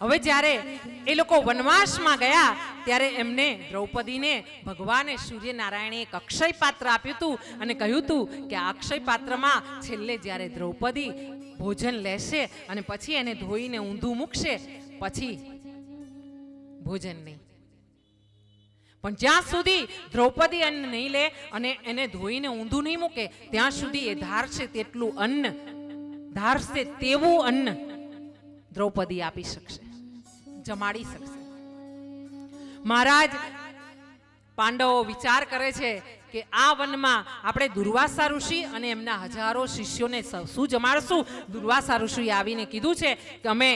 હવે જ્યારે એ લોકો વનવાસમાં ગયા ત્યારે એમને દ્રૌપદીને ભગવાને સૂર્યનારાયણે એક અક્ષય પાત્ર આપ્યું હતું અને કહ્યું હતું કે આ અક્ષય પાત્રમાં છેલ્લે જ્યારે દ્રૌપદી ભોજન લેશે અને પછી એને ધોઈને ઊંધું મૂકશે પછી ભોજન નહીં. પણ જ્યાં સુધી દ્રૌપદી અન્ન નહીં લે અને એને ધોઈને ઊંધું નહીં મૂકે ત્યાં સુધી એ ધારશે તેટલું અન્ન, ધારશે તેવું અન્ન દ્રૌપદી આપી શકશે, જમાડી શકશે. મહારાજ પાંડવો વિચાર કરે છે કે આ વનમાં આપણે દુર્વાસા ઋષિ અને એમના હજારો શિષ્યોને શું જમાડશું. દુર્વાસા ઋષિએ આવીને કીધું છે કે અમે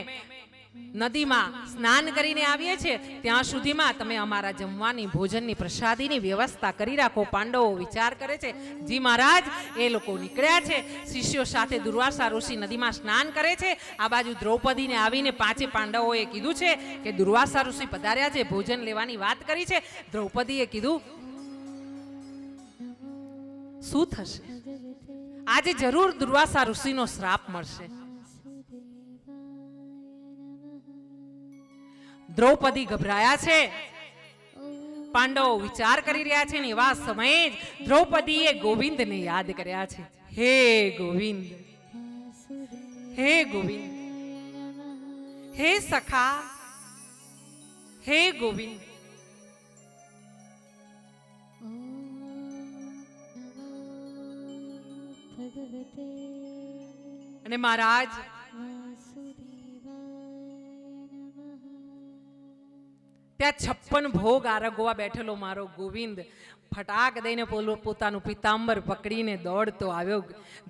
નદીમાં સ્નાન કરીને આવીએ છીએ, ત્યાં સુધીમાં તમે અમારા જમવાની ભોજનની પ્રસાદીની વ્યવસ્થા કરી રાખો. પાંડવો વિચાર કરે છે જી મહારાજ. એ લોકો નીકળ્યા છે શિષ્યો સાથે. દુર્વાસા ઋષિ નદીમાં સ્નાન કરે છે. આ બાજુ દ્રૌપદીને આવીને પાંચે પાંડવોએ કીધું છે કે દુર્વાસા ઋષિ પધાર્યા છે, ભોજન લેવાની વાત કરી છે. દ્રૌપદીએ કીધું શું થશે, આજે જરૂર દુર્વાસા ઋષિનો શ્રાપ મળશે. દ્રૌપદી ગભરાયા છે. પાંડવો વિચાર કરી રહ્યા છે ને એવા સમયે જ દ્રૌપદીએ ગોવિંદને યાદ કર્યા છે. હે ગોવિંદ, હે ગોવિંદ, હે સખા, હે ગોવિંદ. અને મહારાજ ત્યાં 56 ભોગ આરગવા બેઠેલો મારો ગોવિંદ ફટાક દઈને પોતાનું પિતાંબર પકડીને દોડતો આવ્યો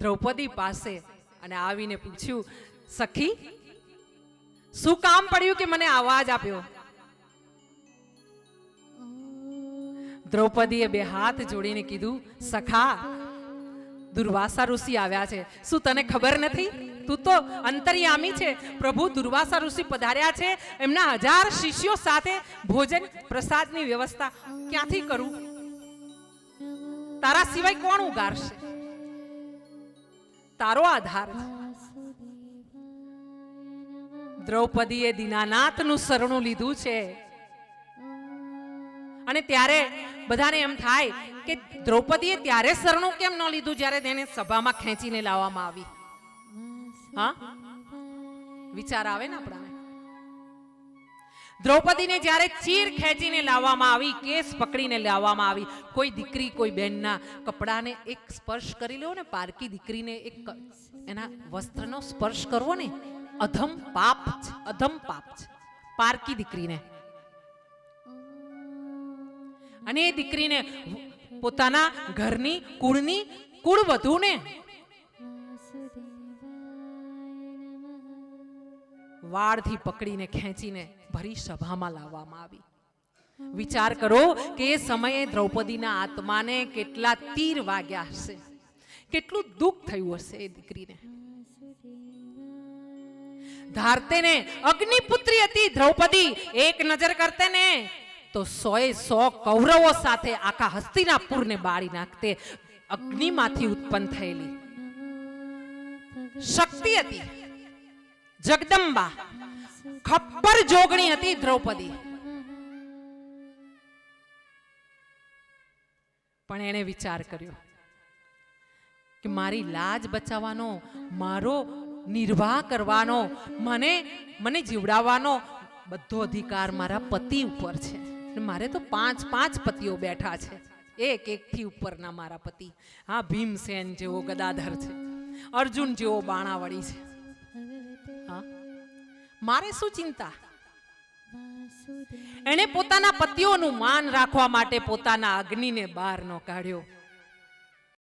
દ્રૌપદી પાસે અને આવીને પૂછ્યું, સખી શું કામ પડ્યું કે મને આવાજ આપ્યો? દ્રૌપદીએ બે હાથ જોડીને કીધું, સખા દુર્વાસા ઋષિ આવ્યા છે. શું તને ખબર નથી? તું તો અંતર્યામી છે. પ્રભુ દુર્વાસા ઋષિ પધાર્યા છે. એમના 1000 શિષ્યો સાથે ભોજન પ્રસાદની વ્યવસ્થા ક્યાંથી કરું? તારા સિવાય કોણ ઉગારશે? તારો આધાર. દ્રૌપદીએ દીનાનાથનું શરણું લીધું છે. અને ત્યારે બધાને એમ થાય કે દ્રૌપદીએ ત્યારે શરણું કેમ ન લીધું જ્યારે તેને સભામાં ખેંચીને લાવવામાં આવી? હા, વિચાર આવે ને આપણાને. દ્રૌપદીને જ્યારે ચીર ખેંચીને લાવવામાં આવી, કેસ પકડીને લાવવામાં આવી, કોઈ દીકરી કોઈ બહેનના કપડાને એક સ્પર્શ કરી લો ને, પારકી દીકરીને એક એના વસ્ત્રનો સ્પર્શ કરવો ને, અધમ પાપ છે, અધમ પાપ છે પારકી દીકરીને. અને એ દીકરીને પોતાના ઘરની કુળની કુળવધૂને વાળથી પકડીને ખેંચીને ભરી સભામાં લાવવામાં આવી. વિચાર કરો કે એ સમયે દ્રૌપદીના આત્માને કેટલા તીર વાગ્યા હશે, કેટલું દુઃખ થયું હશે એ દીકરીને. ધારતે ને અગ્નિપુત્રી હતી દ્રૌપદી. એક નજર કરતે ને તો 100 કૌરવો સાથે આખા હસ્તિનાપુરને બાળી નાખતે. અગ્નિમાંથી ઉત્પન્ન થયેલી શક્તિ હતી, જગદંબા, ખપ્પર જોગણી હતી દ્રૌપદી. પણ એણે વિચાર કર્યો કે મારી લાજ બચાવવાનો, મારો નિર્વાહ કરવાનો, મને જીવડાવવાનો બધો અધિકાર મારા પતિ ઉપર છે. મારે તો 5 પતિઓ બેઠા છે, એક થી ઉપરના મારા પતિ. હા, ભીમસેન જેવો ગદાધર છે, અર્જુન જેવો બાણાવળી છે. હા, મારે શું ચિંતા? એણે પોતાના પતિઓનું માન રાખવા માટે પોતાના અગ્નિને બહાર ન કાઢ્યો.